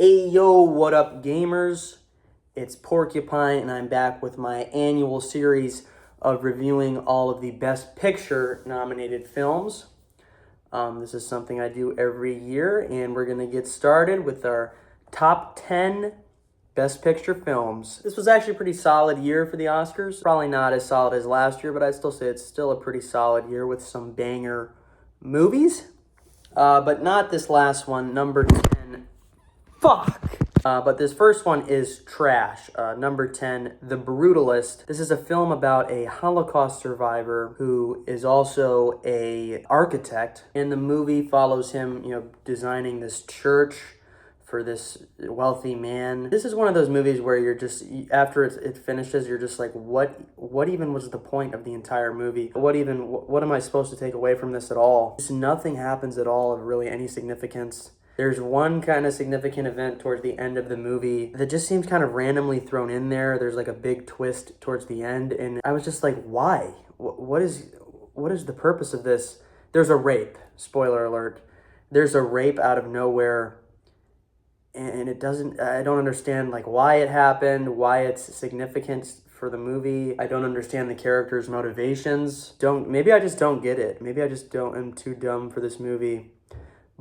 Hey yo, what up gamers? It's Porcupine and I'm back with my annual series of reviewing all of the Best Picture nominated films. This is something I do every year and we're going to get started with our top 10 Best Picture films. This was actually a pretty solid year for the Oscars. Probably not as solid as last year, but I'd still say it's still a pretty solid year with some banger movies. But not this last one, number 10. Fuck! But this first one is trash. Number 10, The Brutalist. This is a film about a Holocaust survivor who is also a architect. And the movie follows him, designing this church for this wealthy man. This is one of those movies where you're just, after it finishes, you're just like, what even was the point of the entire movie? What am I supposed to take away from this at all? Just nothing happens at all of really any significance. There's one kind of significant event towards the end of the movie that just seems kind of randomly thrown in there. There's like a big twist towards the end, and I was just like, why? What is the purpose of this? There's a rape. Spoiler alert. There's a rape out of nowhere. And I don't understand like why it happened, why it's significant for the movie. I don't understand the characters' motivations. Maybe I just don't get it. Maybe I just am too dumb for this movie.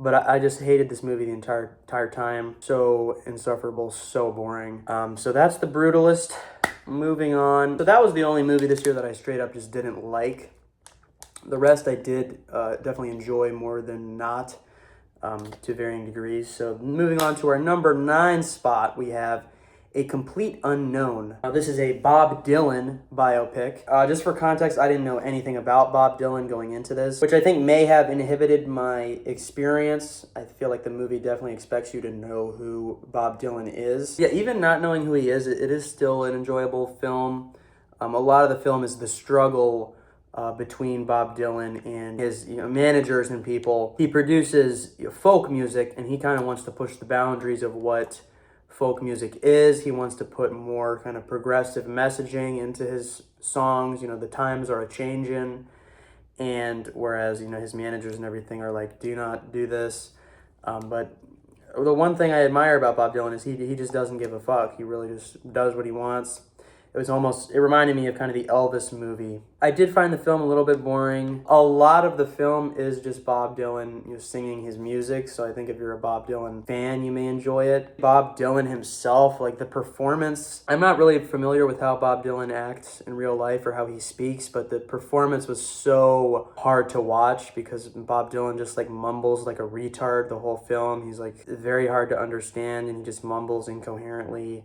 But I just hated this movie the entire time. So insufferable, so boring. So that's The Brutalist. Moving on. So that was the only movie this year that I straight up just didn't like. The rest I did definitely enjoy more than not. To varying degrees. So moving on to our number 9 spot, we have A Complete Unknown. This is a Bob Dylan biopic. Just for context, I didn't know anything about Bob Dylan going into this, which I think may have inhibited my experience. I feel like the movie definitely expects you to know who Bob Dylan is. Yeah, even not knowing who he is, it is still an enjoyable film. A lot of the film is the struggle between Bob Dylan and his managers and people. He produces folk music, and he kind of wants to push the boundaries of what folk music is. He wants to put more kind of progressive messaging into his songs. The times are a-changing, and whereas his managers and everything are like, do not do this. But the one thing I admire about Bob Dylan is he just doesn't give a fuck. He really just does what he wants. It reminded me of kind of the Elvis movie. I did find the film a little bit boring. A lot of the film is just Bob Dylan singing his music, so I think if you're a Bob Dylan fan, you may enjoy it. Bob Dylan himself, like the performance, I'm not really familiar with how Bob Dylan acts in real life or how he speaks, but the performance was so hard to watch because Bob Dylan just like mumbles like a retard the whole film. He's like very hard to understand and he just mumbles incoherently.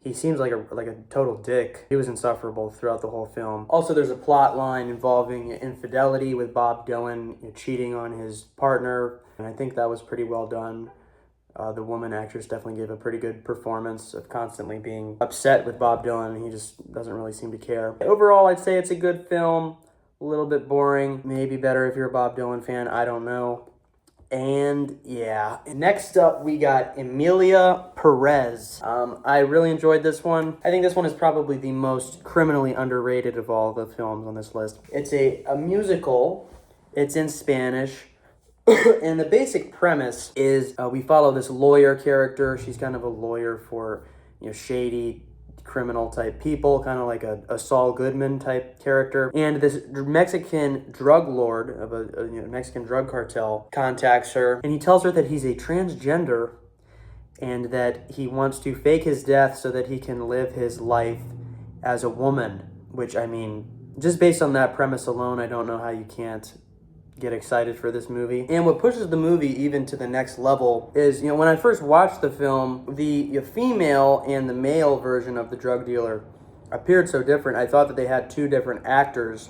He seems like a total dick. He was insufferable throughout the whole film. Also, there's a plot line involving infidelity with Bob Dylan cheating on his partner, and I think that was pretty well done. The woman actress definitely gave a pretty good performance of constantly being upset with Bob Dylan, and he just doesn't really seem to care. Overall, I'd say it's a good film, a little bit boring, maybe better if you're a Bob Dylan fan, I don't know. And yeah, next up we got Emilia Perez. I really enjoyed this one. I think this one is probably the most criminally underrated of all the films on this list. It's a musical. It's in Spanish. And the basic premise is we follow this lawyer character. She's kind of a lawyer for shady criminal type people, kind of like a Saul Goodman type character. And this Mexican drug lord of a Mexican drug cartel contacts her, and he tells her that he's a transgender and that he wants to fake his death so that he can live his life as a woman, which, I mean, just based on that premise alone, I don't know how you can't get excited for this movie. And what pushes the movie even to the next level is, when I first watched the film, the female and the male version of the drug dealer appeared so different. I thought that they had two different actors,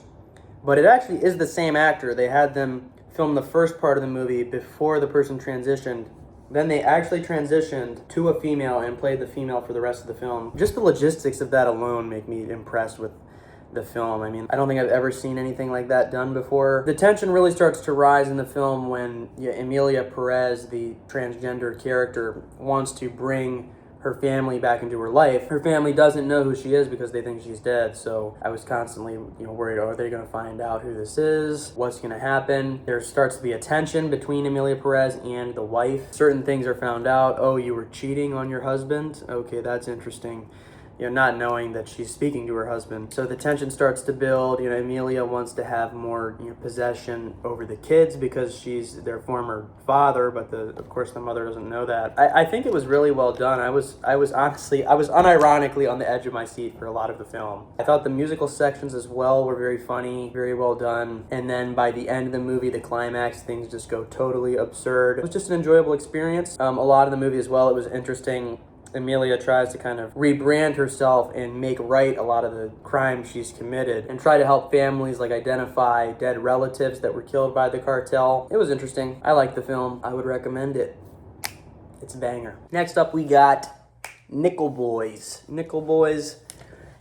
but it actually is the same actor. They had them film the first part of the movie before the person transitioned. Then they actually transitioned to a female and played the female for the rest of the film. Just the logistics of that alone make me impressed with the film. I mean, I don't think I've ever seen anything like that done before. The tension really starts to rise in the film when Emilia Perez, the transgender character, wants to bring her family back into her life. Her family doesn't know who she is because they think she's dead. So I was constantly, worried, are they going to find out who this is? What's going to happen? There starts to be a tension between Emilia Perez and the wife. Certain things are found out. Oh, you were cheating on your husband? Okay, that's interesting. Not knowing that she's speaking to her husband. So the tension starts to build. Emilia wants to have more possession over the kids because she's their former father, but of course the mother doesn't know that. I think it was really well done. I was unironically on the edge of my seat for a lot of the film. I thought the musical sections as well were very funny, very well done. And then by the end of the movie, the climax, things just go totally absurd. It was just an enjoyable experience. A lot of the movie as well, it was interesting. Emilia tries to kind of rebrand herself and make right a lot of the crimes she's committed and try to help families identify dead relatives that were killed by the cartel. It was interesting. I liked the film. I would recommend it. It's a banger. Next up, we got Nickel Boys. Nickel Boys.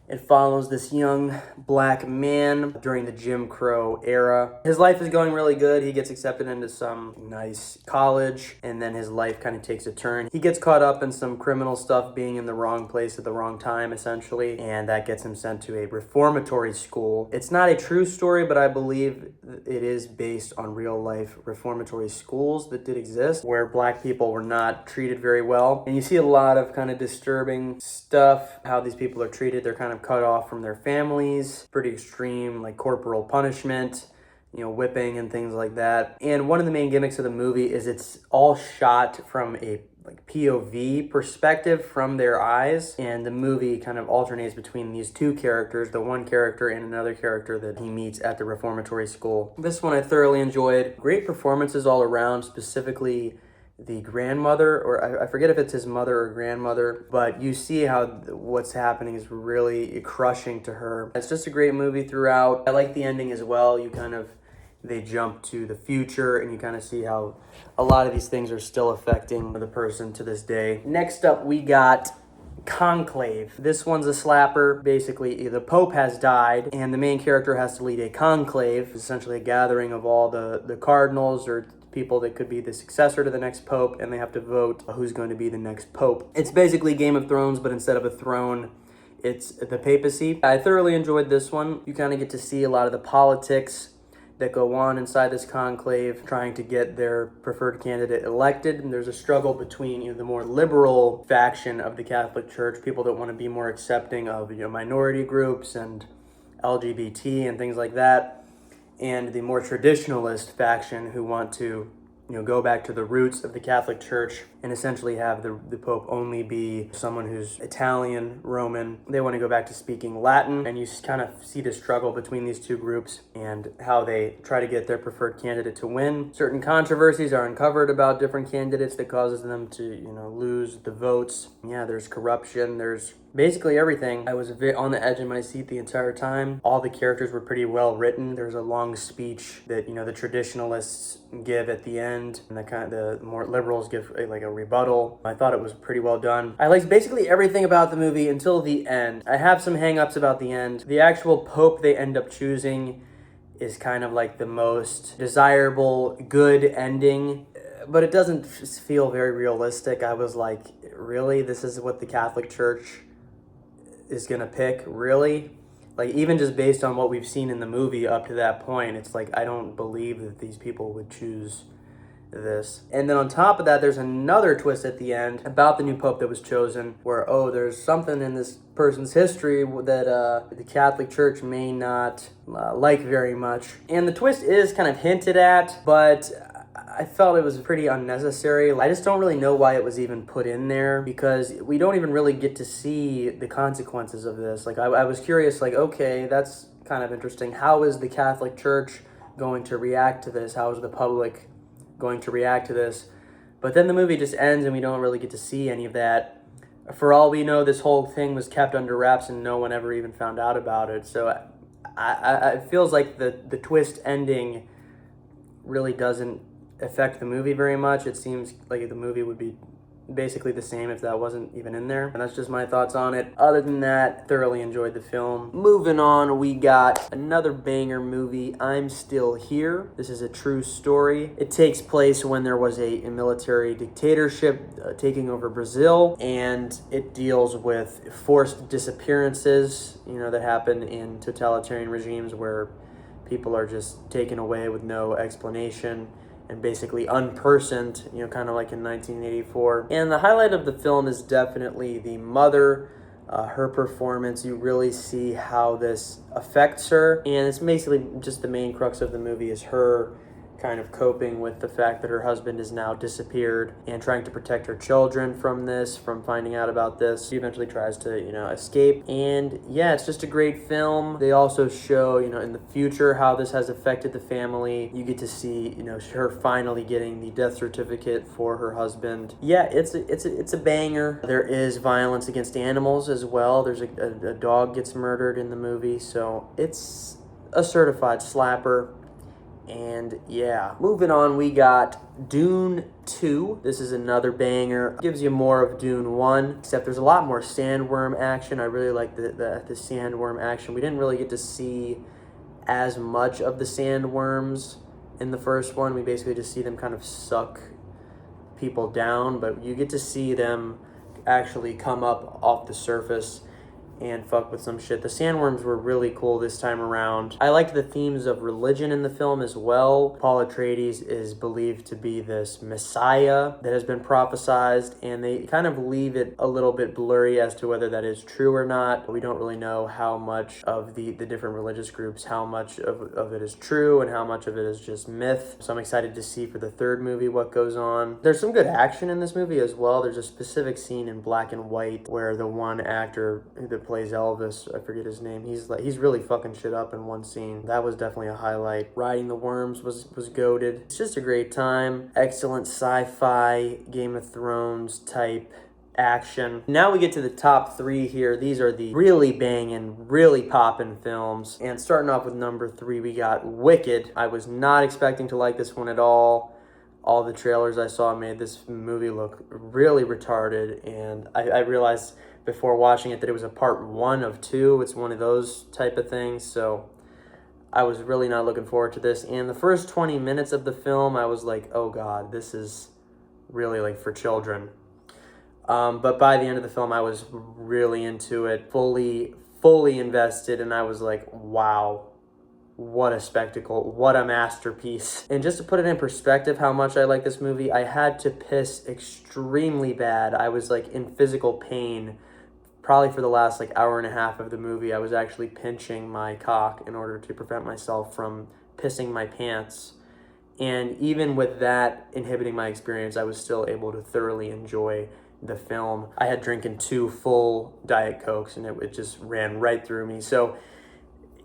It follows this young black man during the Jim Crow era. His life is going really good. He gets accepted into some nice college, and then his life kind of takes a turn. He gets caught up in some criminal stuff, being in the wrong place at the wrong time, essentially, and that gets him sent to a reformatory school. It's not a true story, but I believe it is based on real-life reformatory schools that did exist, where black people were not treated very well. And you see a lot of kind of disturbing stuff, how these people are treated. They're kind of cut off from their families, pretty extreme, corporal punishment, whipping and things like that. And one of the main gimmicks of the movie is it's all shot from a POV perspective from their eyes, and the movie kind of alternates between these two characters, the one character and another character that he meets at the reformatory school. This one I thoroughly enjoyed. Great performances all around, specifically the grandmother, or I forget if it's his mother or grandmother, but you see how what's happening is really crushing to her. It's just a great movie throughout. I like the ending as well. They jump to the future, and you kind of see how a lot of these things are still affecting the person to this day. Next up, we got Conclave. This one's a slapper. Basically, the Pope has died, and the main character has to lead a conclave, essentially a gathering of all the cardinals or people that could be the successor to the next pope, and they have to vote who's going to be the next pope. It's basically Game of Thrones, but instead of a throne, it's the papacy. I thoroughly enjoyed this one. You kind of get to see a lot of the politics that go on inside this conclave, trying to get their preferred candidate elected. And there's a struggle between the more liberal faction of the Catholic Church, people that want to be more accepting of minority groups and LGBT and things like that, and the more traditionalist faction who want to go back to the roots of the Catholic Church and essentially have the Pope only be someone who's Italian, Roman. They want to go back to speaking Latin, and you kind of see the struggle between these two groups and how they try to get their preferred candidate to win. Certain controversies are uncovered about different candidates that causes them to, lose the votes. Yeah, there's corruption, there's basically everything. I was a bit on the edge of my seat the entire time. All the characters were pretty well written. There's a long speech that, the traditionalists give at the end, and the more liberals give a rebuttal. I thought it was pretty well done. I liked basically everything about the movie until the end. I have some hang-ups about the end. The actual pope they end up choosing is kind of the most desirable, good ending, but it doesn't feel very realistic. I was like, really? This is what the Catholic Church is gonna pick? Really? Even just based on what we've seen in the movie up to that point, it's I don't believe that these people would choose this. And then on top of that, there's another twist at the end about the new pope that was chosen, where there's something in this person's history that the Catholic Church may not like very much. And the twist is kind of hinted at, but I felt it was pretty unnecessary. I just don't really know why it was even put in there, because we don't even really get to see the consequences of this. I was curious, okay, that's kind of interesting. How is the Catholic Church going to react to this? How is the public going to react to this? But then the movie just ends and we don't really get to see any of that. For all we know, this whole thing was kept under wraps and no one ever even found out about it. So it feels like the twist ending really doesn't affect the movie very much. It seems like the movie would be basically the same if that wasn't even in there. And that's just my thoughts on it. Other than that, thoroughly enjoyed the film. Moving on, we got another banger movie, I'm Still Here. This is a true story. It takes place when there was a military dictatorship taking over Brazil, and it deals with forced disappearances, that happen in totalitarian regimes where people are just taken away with no explanation and basically unpersoned, kind of like in 1984. And the highlight of the film is definitely the mother, her performance. You really see how this affects her, and it's basically just the main crux of the movie is her kind of coping with the fact that her husband is now disappeared and trying to protect her children from finding out about this. She eventually tries to, escape. And yeah, it's just a great film. They also show, in the future how this has affected the family. You get to see, her finally getting the death certificate for her husband. Yeah, it's a banger. There is violence against animals as well. There's a dog gets murdered in the movie, so it's a certified slapper. And yeah, moving on, we got Dune 2. This is another banger. Gives you more of Dune 1, except there's a lot more sandworm action. I really like the sandworm action. We didn't really get to see as much of the sandworms in the first one. We basically just see them kind of suck people down, but you get to see them actually come up off the surface and fuck with some shit. The sandworms were really cool this time around. I liked the themes of religion in the film as well. Paul Atreides is believed to be this messiah that has been prophesized, and they kind of leave it a little bit blurry as to whether that is true or not. We don't really know how much of the different religious groups, how much of it is true and how much of it is just myth. So I'm excited to see for the third movie what goes on. There's some good action in this movie as well. There's a specific scene in black and white where the one actor that plays Elvis, I forget his name, he's really fucking shit up in one scene. That was definitely a highlight. Riding the Worms was goated. It's just a great time. Excellent sci-fi, Game of Thrones type action. Now we get to the top three here. These are the really banging, really poppin' films. And starting off with number 3, we got Wicked. I was not expecting to like this one at all. All the trailers I saw made this movie look really retarded, and I realized before watching it that it was a part 1 of 2. It's one of those type of things, so I was really not looking forward to this. And the first 20 minutes of the film, I was like, oh god, this is really like for children. But by the end of the film, I was really into it, fully invested, and I was like, wow, what a spectacle, what a masterpiece. And just to put it in perspective how much I like this movie, I had to piss extremely bad. I was like in physical pain probably for the last hour and a half of the movie. I was actually pinching my cock in order to prevent myself from pissing my pants. And even with that inhibiting my experience, I was still able to thoroughly enjoy the film. I had drinking 2 full Diet Cokes, and it just ran right through me. So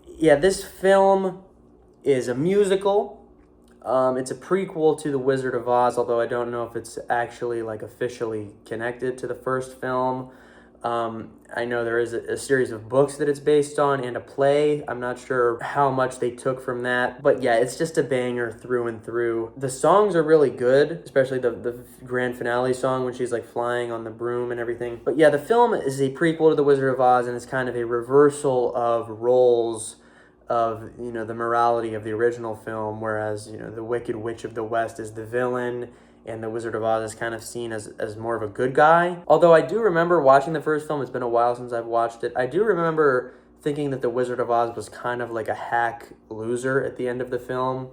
yeah, this film is a musical. It's a prequel to The Wizard of Oz, although I don't know if it's actually officially connected to the first film. I know there is a series of books that it's based on and a play. I'm not sure how much they took from that. But yeah, it's just a banger through and through. The songs are really good, especially the grand finale song when she's flying on the broom and everything. But yeah, the film is a prequel to The Wizard of Oz, and it's kind of a reversal of roles of, the morality of the original film, whereas, the Wicked Witch of the West is the villain, and the Wizard of Oz is kind of seen as more of a good guy. Although I do remember watching the first film, it's been a while since I've watched it, I do remember thinking that the Wizard of Oz was kind of like a hack loser at the end of the film.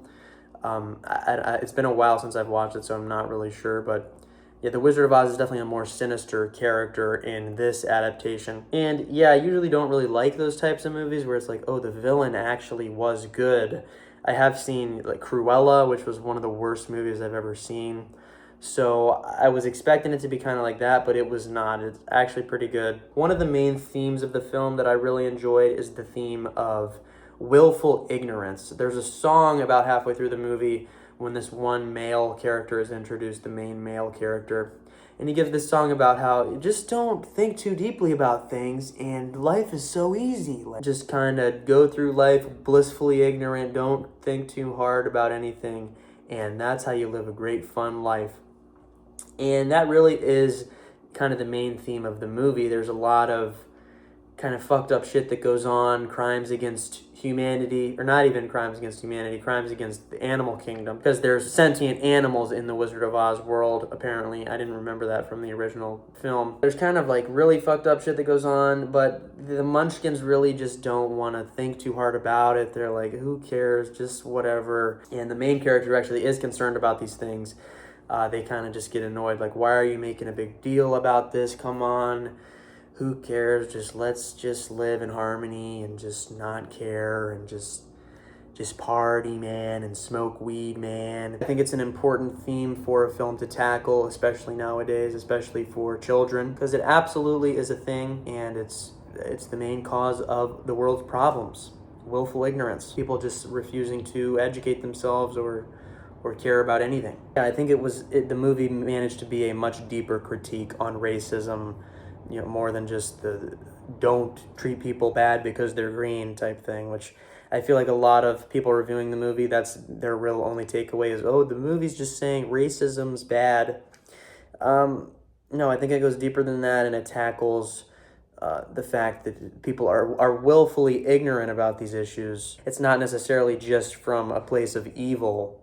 It's been a while since I've watched it, so I'm not really sure, but yeah, the Wizard of Oz is definitely a more sinister character in this adaptation. And yeah, I usually don't really like those types of movies where it's oh, the villain actually was good. I have seen Cruella, which was one of the worst movies I've ever seen. So I was expecting it to be kind of like that, but it was not. It's actually pretty good. One of the main themes of the film that I really enjoyed is the theme of willful ignorance. There's a song about halfway through the movie when this one male character is introduced, the main male character. And he gives this song about how just don't think too deeply about things and life is so easy. Just kind of go through life blissfully ignorant, don't think too hard about anything, and that's how you live a great fun life. And that really is kind of the main theme of the movie. There's a lot of kind of fucked up shit that goes on, crimes against humanity, or not even crimes against humanity, crimes against the animal kingdom, because there's sentient animals in the Wizard of Oz world, apparently. I didn't remember that from the original film. There's kind of like really fucked up shit that goes on, but the Munchkins really just don't want to think too hard about it. They're like, who cares, just whatever. And the main character actually is concerned about these things. They kind of just get annoyed, like, why are you making a big deal about this? Come on. Who cares? Let's just live in harmony and just not care and just party, man, and smoke weed, man. I think it's an important theme for a film to tackle, especially nowadays, especially for children, because it absolutely is a thing, and it's the main cause of the world's problems. Willful ignorance. People just refusing to educate themselves or care about anything. Yeah, I think the movie managed to be a much deeper critique on racism, more than just the don't treat people bad because they're green type thing, which I feel like a lot of people reviewing the movie, that's their real only takeaway is, oh, the movie's just saying racism's bad. No, I think it goes deeper than that, and it tackles the fact that people are willfully ignorant about these issues. It's not necessarily just from a place of evil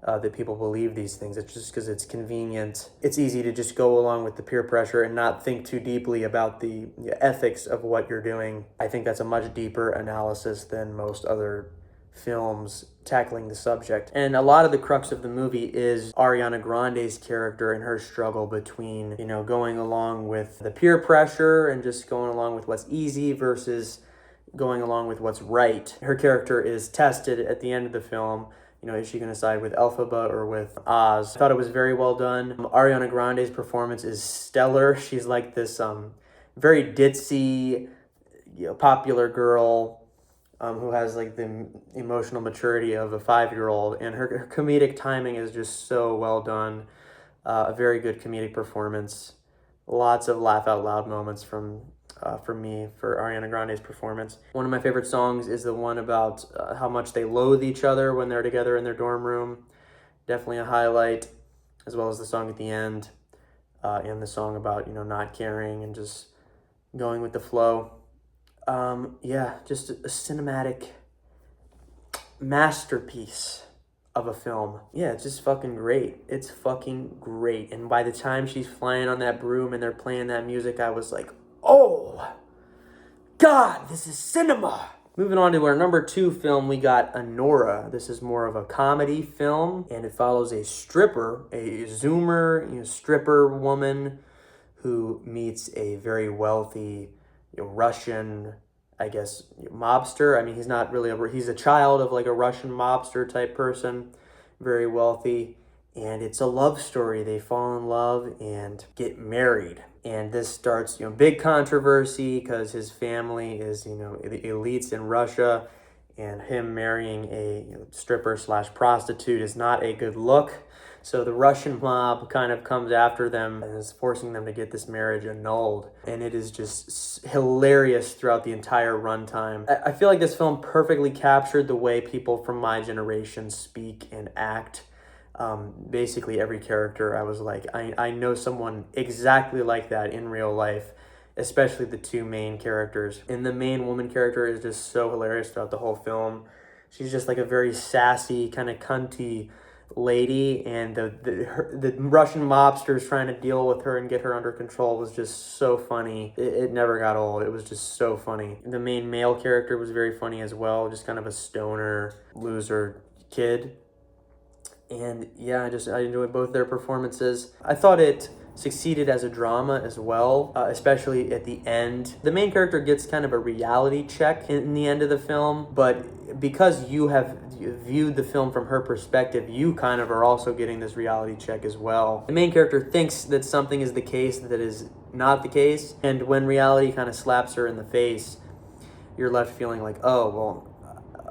that people believe these things. It's just because it's convenient. It's easy to just go along with the peer pressure and not think too deeply about the ethics of what you're doing. I think that's a much deeper analysis than most other films tackling the subject. And a lot of the crux of the movie is Ariana Grande's character and her struggle between, going along with the peer pressure and just going along with what's easy versus going along with what's right. Her character is tested at the end of the film. Is she going to side with Elphaba or with Oz? I thought it was very well done. Ariana Grande's performance is stellar. She's like this very ditzy, popular girl who has like the emotional maturity of a 5-year-old, and her comedic timing is just so well done. A very good comedic performance. Lots of laugh out loud moments for Ariana Grande's performance. One of my favorite songs is the one about how much they loathe each other when they're together in their dorm room. Definitely a highlight, as well as the song at the end, and the song about, not caring and just going with the flow. Just a cinematic masterpiece of a film. Yeah, it's just fucking great. It's fucking great. And by the time she's flying on that broom and they're playing that music, I was like, oh, God, this is cinema. Moving on to our number 2 film, we got Anora. This is more of a comedy film, and it follows a stripper, a Zoomer, stripper woman who meets a very wealthy, Russian, I guess, mobster. I mean, he's not really he's a child of like a Russian mobster type person, very wealthy. And it's a love story. They fall in love and get married. And this starts, big controversy because his family is, the elites in Russia, and him marrying a stripper/prostitute is not a good look. So the Russian mob kind of comes after them and is forcing them to get this marriage annulled. And it is just hilarious throughout the entire runtime. I feel like this film perfectly captured the way people from my generation speak and act. Basically every character, I was like, I know someone exactly like that in real life, especially the 2 main characters. And the main woman character is just so hilarious throughout the whole film. She's just like a very sassy, kind of cunty lady, and the Russian mobsters trying to deal with her and get her under control was just so funny. It never got old. It was just so funny. The main male character was very funny as well, just kind of a stoner, loser kid. And yeah, I enjoyed both their performances. I thought it succeeded as a drama as well, especially at the end. The main character gets kind of a reality check in the end of the film, but because you have viewed the film from her perspective, you kind of are also getting this reality check as well. The main character thinks that something is the case that is not the case, and when reality kind of slaps her in the face, you're left feeling like, oh, well,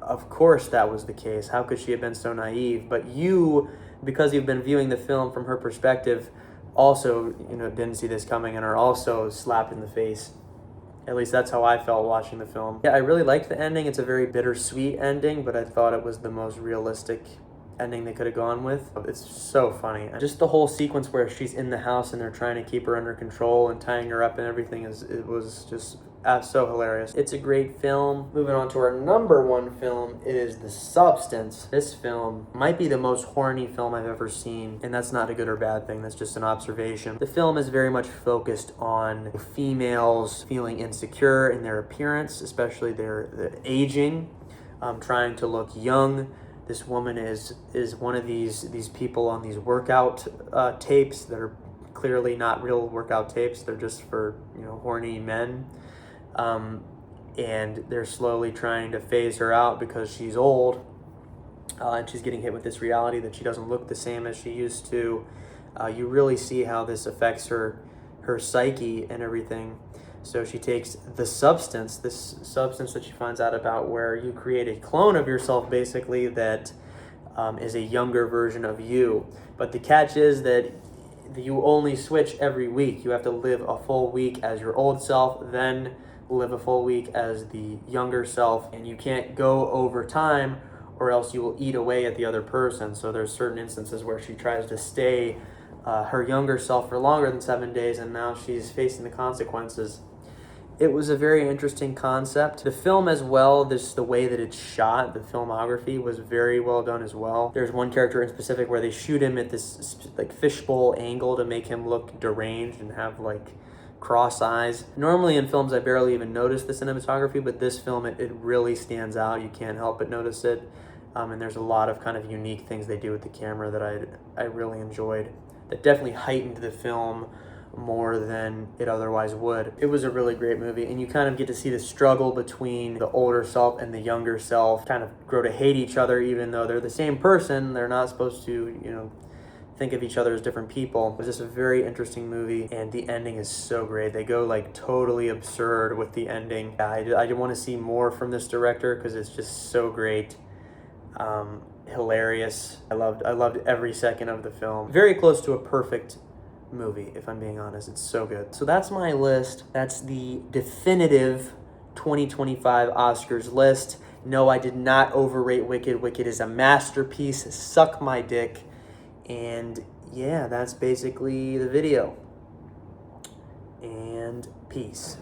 of course that was the case. How could she have been so naive? But you, because you've been viewing the film from her perspective, also, didn't see this coming and are also slapped in the face. At least that's how I felt watching the film. Yeah, I really liked the ending. It's a very bittersweet ending, but I thought it was the most realistic ending they could have gone with. It's so funny. Just the whole sequence where she's in the house and they're trying to keep her under control and tying her up and everything it was just so hilarious. It's a great film. Moving on to our number one film, it is The Substance. This film might be the most horny film I've ever seen, and that's not a good or bad thing, that's just an observation. The film is very much focused on females feeling insecure in their appearance, especially their aging, trying to look young. This woman is one of these people on these workout tapes that are clearly not real workout tapes. They're just for, horny men. And they're slowly trying to phase her out because she's old, and she's getting hit with this reality that she doesn't look the same as she used to. You really see how this affects her psyche and everything. So she takes this substance that she finds out about, where you create a clone of yourself basically that is a younger version of you. But the catch is that you only switch every week. You have to live a full week as your old self, then live a full week as the younger self, and you can't go over time or else you will eat away at the other person. So there's certain instances where she tries to stay her younger self for longer than 7 days, and now she's facing the consequences. It was a very interesting concept. The film as well, the way that it's shot, the filmography was very well done as well. There's one character in specific where they shoot him at this fishbowl angle to make him look deranged and have cross eyes. Normally in films I barely even notice the cinematography, but this film it really stands out. You can't help but notice it. And there's a lot of kind of unique things they do with the camera that I really enjoyed, that definitely heightened the film more than it otherwise would. It was a really great movie, and you kind of get to see the struggle between the older self and the younger self kind of grow to hate each other, even though they're the same person. They're not supposed to, think of each other as different people. It was just a very interesting movie, and the ending is so great. They go totally absurd with the ending. I want to see more from this director because it's just so great. Hilarious. I loved every second of the film. Very close to a perfect movie, if I'm being honest. It's so good. So that's my list. That's the definitive 2025 Oscars list. No, I did not overrate Wicked. Wicked is a masterpiece. Suck my dick. And yeah, that's basically the video. And peace.